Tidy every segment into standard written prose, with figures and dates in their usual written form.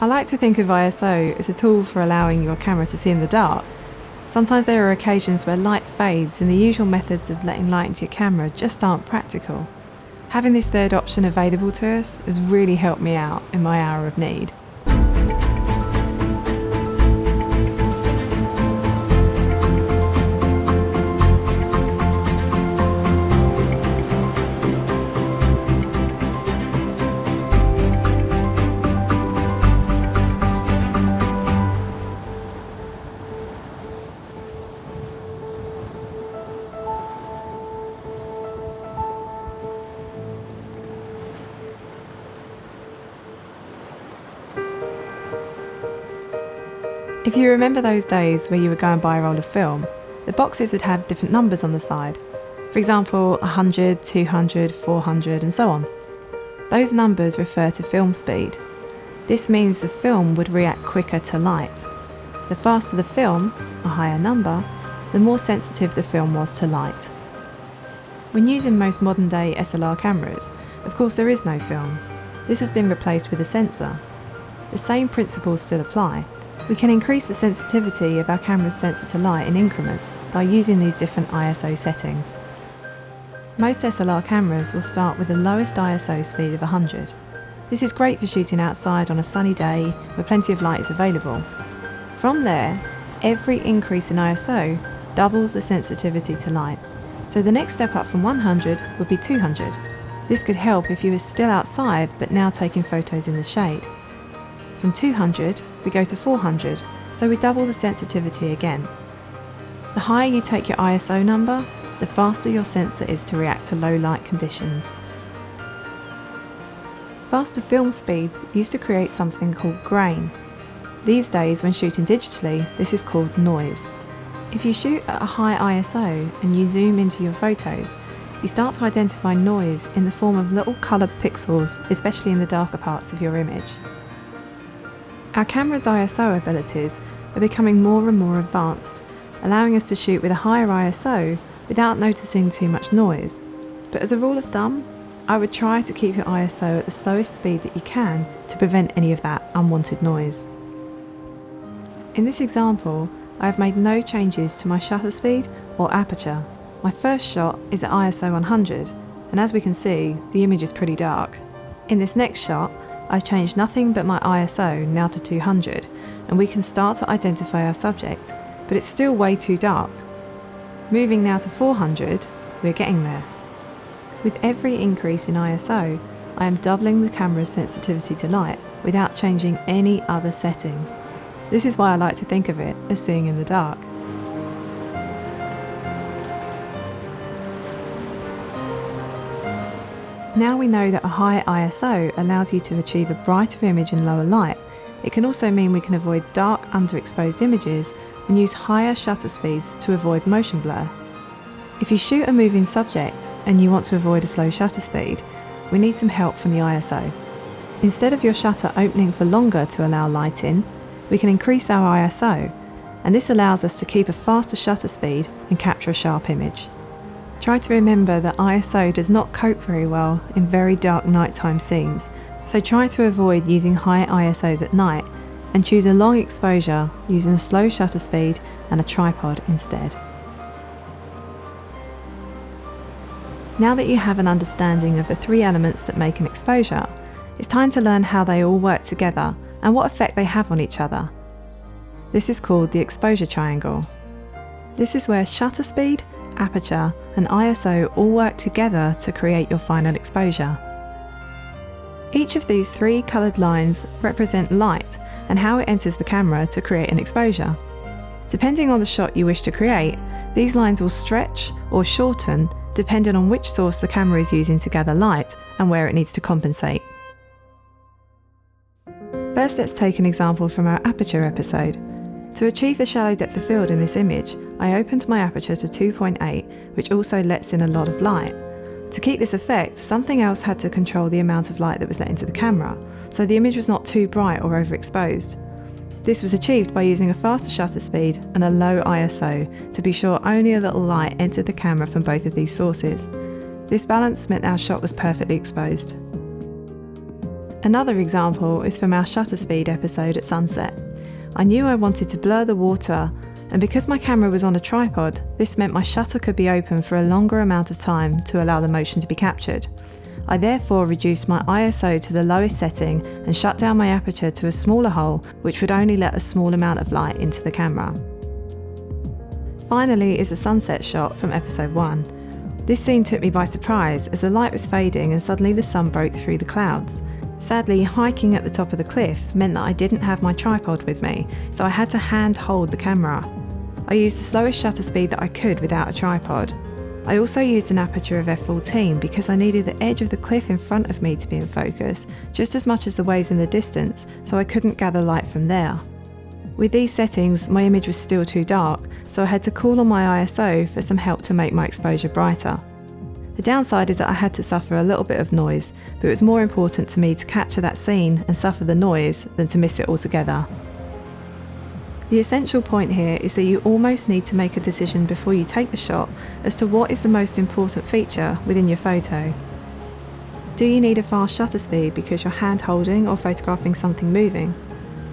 I like to think of ISO as a tool for allowing your camera to see in the dark. Sometimes there are occasions where light fades and the usual methods of letting light into your camera just aren't practical. Having this third option available to us has really helped me out in my hour of need. If you remember those days where you would go and buy a roll of film, the boxes would have different numbers on the side. For example, 100, 200, 400 and so on. Those numbers refer to film speed. This means the film would react quicker to light. The faster the film, a higher number, the more sensitive the film was to light. When using most modern day SLR cameras, of course there is no film. This has been replaced with a sensor. The same principles still apply. We can increase the sensitivity of our camera's sensor to light in increments by using these different ISO settings. Most SLR cameras will start with the lowest ISO speed of 100. This is great for shooting outside on a sunny day where plenty of light is available. From there, every increase in ISO doubles the sensitivity to light. So the next step up from 100 would be 200. This could help if you were still outside but now taking photos in the shade. From 200, we go to 400, so we double the sensitivity again. The higher you take your ISO number, the faster your sensor is to react to low light conditions. Faster film speeds used to create something called grain. These days, when shooting digitally, this is called noise. If you shoot at a high ISO and you zoom into your photos, you start to identify noise in the form of little coloured pixels, especially in the darker parts of your image. Our camera's ISO abilities are becoming more and more advanced, allowing us to shoot with a higher ISO without noticing too much noise. But as a rule of thumb, I would try to keep your ISO at the slowest speed that you can to prevent any of that unwanted noise. In this example, I have made no changes to my shutter speed or aperture. My first shot is at ISO 100, and as we can see, the image is pretty dark. In this next shot, I've changed nothing but my ISO now to 200, and we can start to identify our subject, but it's still way too dark. Moving now to 400, we're getting there. With every increase in ISO, I am doubling the camera's sensitivity to light without changing any other settings. This is why I like to think of it as seeing in the dark. Now we know that a high ISO allows you to achieve a brighter image in lower light. It can also mean we can avoid dark, underexposed images and use higher shutter speeds to avoid motion blur. If you shoot a moving subject and you want to avoid a slow shutter speed, we need some help from the ISO. Instead of your shutter opening for longer to allow light in, we can increase our ISO, and this allows us to keep a faster shutter speed and capture a sharp image. Try to remember that ISO does not cope very well in very dark nighttime scenes, so try to avoid using high ISOs at night and choose a long exposure using a slow shutter speed and a tripod instead. Now that you have an understanding of the three elements that make an exposure, it's time to learn how they all work together and what effect they have on each other. This is called the exposure triangle. This is where shutter speed, aperture and ISO all work together to create your final exposure. Each of these three coloured lines represent light and how it enters the camera to create an exposure. Depending on the shot you wish to create, these lines will stretch or shorten depending on which source the camera is using to gather light and where it needs to compensate. First, let's take an example from our aperture episode. To achieve the shallow depth of field in this image, I opened my aperture to 2.8, which also lets in a lot of light. To keep this effect, something else had to control the amount of light that was let into the camera, so the image was not too bright or overexposed. This was achieved by using a faster shutter speed and a low ISO to be sure only a little light entered the camera from both of these sources. This balance meant our shot was perfectly exposed. Another example is from our shutter speed episode at sunset. I knew I wanted to blur the water, and because my camera was on a tripod, this meant my shutter could be open for a longer amount of time to allow the motion to be captured. I therefore reduced my ISO to the lowest setting and shut down my aperture to a smaller hole, which would only let a small amount of light into the camera. Finally is the sunset shot from episode 1. This scene took me by surprise as the light was fading and suddenly the sun broke through the clouds. Sadly, hiking at the top of the cliff meant that I didn't have my tripod with me, so I had to hand hold the camera. I used the slowest shutter speed that I could without a tripod. I also used an aperture of f14 because I needed the edge of the cliff in front of me to be in focus, just as much as the waves in the distance, so I couldn't gather light from there. With these settings, my image was still too dark, so I had to call on my ISO for some help to make my exposure brighter. The downside is that I had to suffer a little bit of noise, but it was more important to me to capture that scene and suffer the noise than to miss it altogether. The essential point here is that you almost need to make a decision before you take the shot as to what is the most important feature within your photo. Do you need a fast shutter speed because you're hand holding or photographing something moving?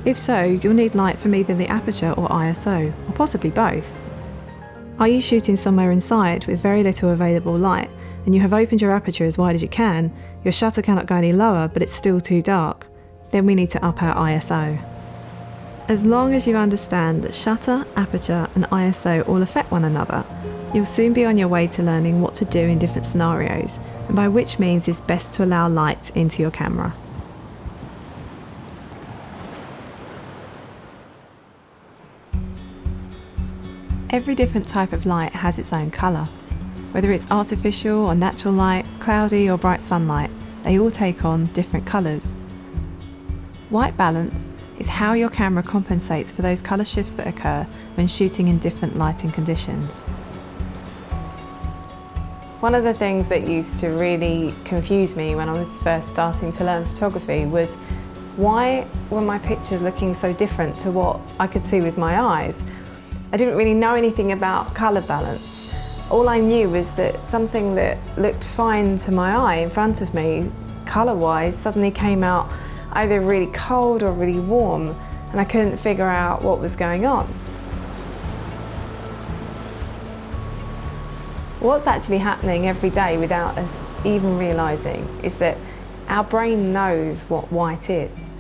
If so, you'll need light from either the aperture or ISO, or possibly both. Are you shooting somewhere inside with very little available light, and you have opened your aperture as wide as you can, your shutter cannot go any lower but it's still too dark? Then we need to up our ISO. As long as you understand that shutter, aperture and ISO all affect one another, you'll soon be on your way to learning what to do in different scenarios, and by which means it's best to allow light into your camera. Every different type of light has its own colour. Whether it's artificial or natural light, cloudy or bright sunlight, they all take on different colours. White balance is how your camera compensates for those colour shifts that occur when shooting in different lighting conditions. One of the things that used to really confuse me when I was first starting to learn photography was why were my pictures looking so different to what I could see with my eyes? I didn't really know anything about colour balance. All I knew was that something that looked fine to my eye in front of me, colour-wise, suddenly came out either really cold or really warm, and I couldn't figure out what was going on. What's actually happening every day without us even realising is that our brain knows what white is,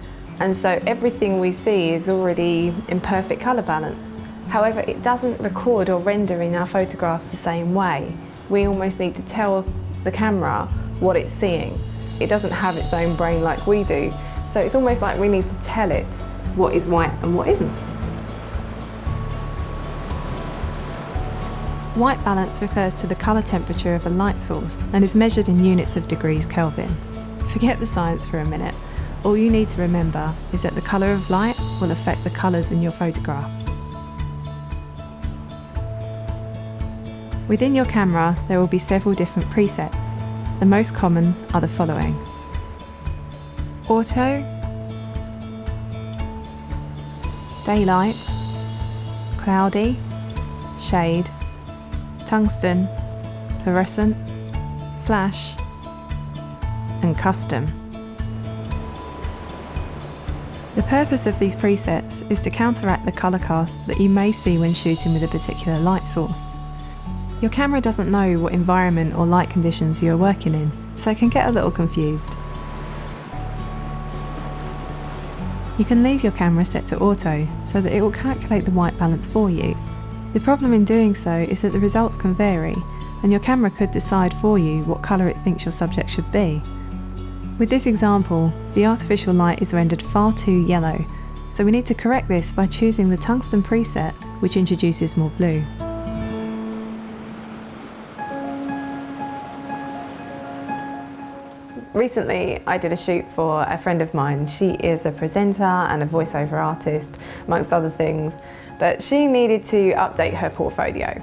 and so everything we see is already in perfect colour balance. However, it doesn't record or render in our photographs the same way. We almost need to tell the camera what it's seeing. It doesn't have its own brain like we do, so it's almost like we need to tell it what is white and what isn't. White balance refers to the colour temperature of a light source and is measured in units of degrees Kelvin. Forget the science for a minute. All you need to remember is that the colour of light will affect the colours in your photographs. Within your camera, there will be several different presets. The most common are the following: Auto, Daylight, Cloudy, Shade, Tungsten, Fluorescent, Flash, and Custom. The purpose of these presets is to counteract the colour casts that you may see when shooting with a particular light source. Your camera doesn't know what environment or light conditions you are working in, so it can get a little confused. You can leave your camera set to auto so that it will calculate the white balance for you. The problem in doing so is that the results can vary, and your camera could decide for you what colour it thinks your subject should be. With this example, the artificial light is rendered far too yellow, so we need to correct this by choosing the tungsten preset, which introduces more blue. Recently, I did a shoot for a friend of mine. She is a presenter and a voiceover artist, amongst other things, but she needed to update her portfolio.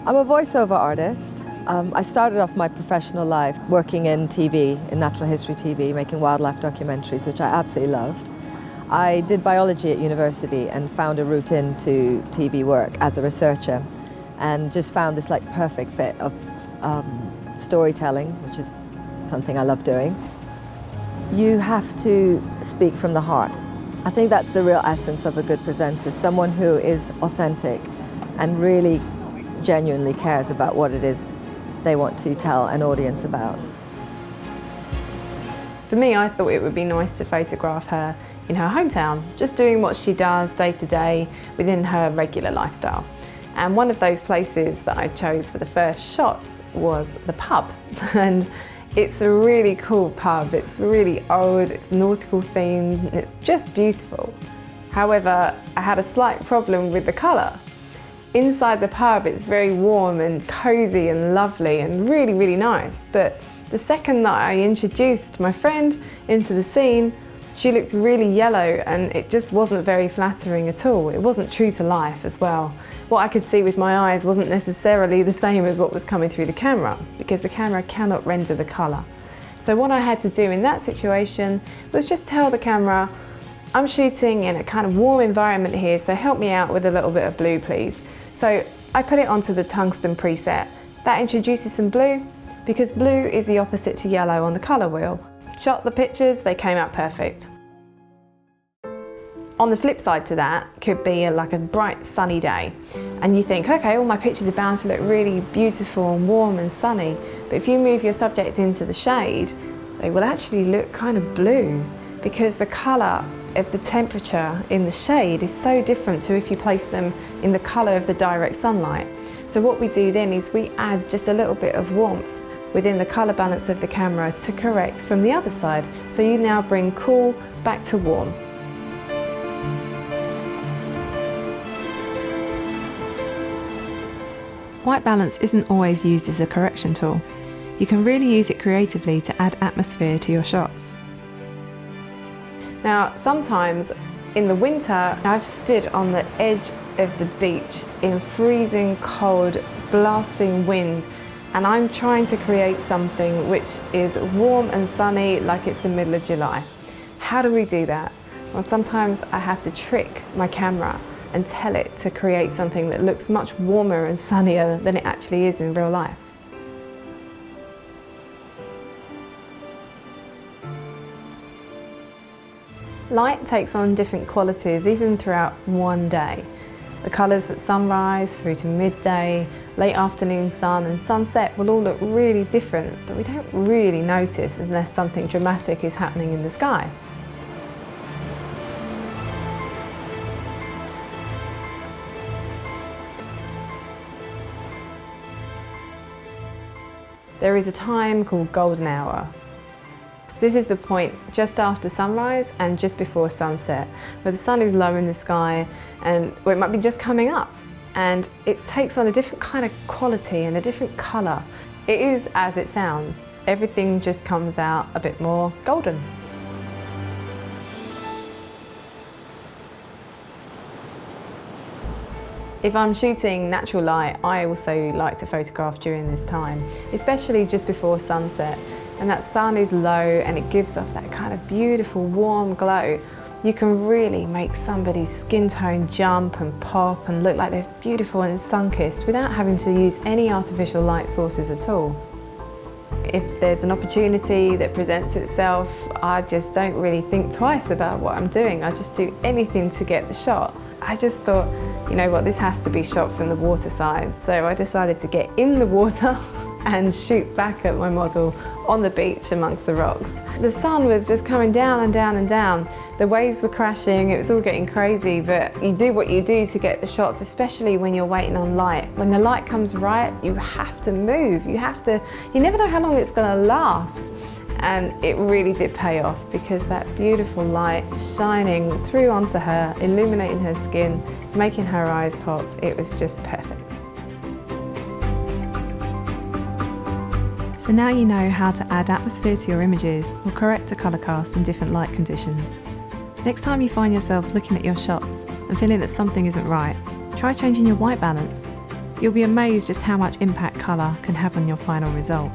I'm a voiceover artist. I started off my professional life working in TV, in natural history TV, making wildlife documentaries, which I absolutely loved. I did biology at university and found a route into TV work as a researcher, and just found this perfect fit of storytelling, which is something I love doing. You have to speak from the heart. I think that's the real essence of a good presenter, someone who is authentic and really genuinely cares about what it is they want to tell an audience about. For me, I thought it would be nice to photograph her in her hometown, just doing what she does day to day within her regular lifestyle. And one of those places that I chose for the first shots was the pub. And it's a really cool pub. It's really old, it's nautical themed, and it's just beautiful. However, I had a slight problem with the colour. Inside the pub, it's very warm and cosy and lovely and really, really nice. But the second that I introduced my friend into the scene, she looked really yellow and it just wasn't very flattering at all. It wasn't true to life as well. What I could see with my eyes wasn't necessarily the same as what was coming through the camera, because the camera cannot render the colour. So what I had to do in that situation was just tell the camera, I'm shooting in a kind of warm environment here, so help me out with a little bit of blue, please. So I put it onto the tungsten preset. That introduces some blue, because blue is the opposite to yellow on the colour wheel. Shot the pictures, they came out perfect. On the flip side to that could be like a bright sunny day, and you think, okay, all my pictures are bound to look really beautiful and warm and sunny, but if you move your subject into the shade, they will actually look kind of blue, because the colour of the temperature in the shade is so different to if you place them in the colour of the direct sunlight. So what we do then is we add just a little bit of warmth within the colour balance of the camera to correct from the other side. So you now bring cool back to warm. White balance isn't always used as a correction tool. You can really use it creatively to add atmosphere to your shots. Now, sometimes in the winter, I've stood on the edge of the beach in freezing cold, blasting wind, and I'm trying to create something which is warm and sunny like it's the middle of July. How do we do that? Well, sometimes I have to trick my camera and tell it to create something that looks much warmer and sunnier than it actually is in real life. Light takes on different qualities even throughout one day. The colours at sunrise through to midday, late afternoon sun and sunset will all look really different, but we don't really notice unless something dramatic is happening in the sky. There is a time called golden hour. This is the point just after sunrise and just before sunset, where the sun is low in the sky and where it might be just coming up. And it takes on a different kind of quality and a different colour. It is as it sounds. Everything just comes out a bit more golden. If I'm shooting natural light, I also like to photograph during this time, especially just before sunset. And that sun is low and it gives off that kind of beautiful warm glow. You can really make somebody's skin tone jump and pop and look like they're beautiful and sun-kissed without having to use any artificial light sources at all. If there's an opportunity that presents itself, I just don't really think twice about what I'm doing. I just do anything to get the shot. I just thought, you know what, this has to be shot from the water side. So I decided to get in the water and shoot back at my model on the beach amongst the rocks. The sun was just coming down and down and down. The waves were crashing, it was all getting crazy, but you do what you do to get the shots, especially when you're waiting on light. When the light comes right, you have to move. You never know how long it's gonna last. And it really did pay off, because that beautiful light shining through onto her, illuminating her skin, making her eyes pop, it was just perfect. So now you know how to add atmosphere to your images or correct a colour cast in different light conditions. Next time you find yourself looking at your shots and feeling that something isn't right, try changing your white balance. You'll be amazed just how much impact colour can have on your final result.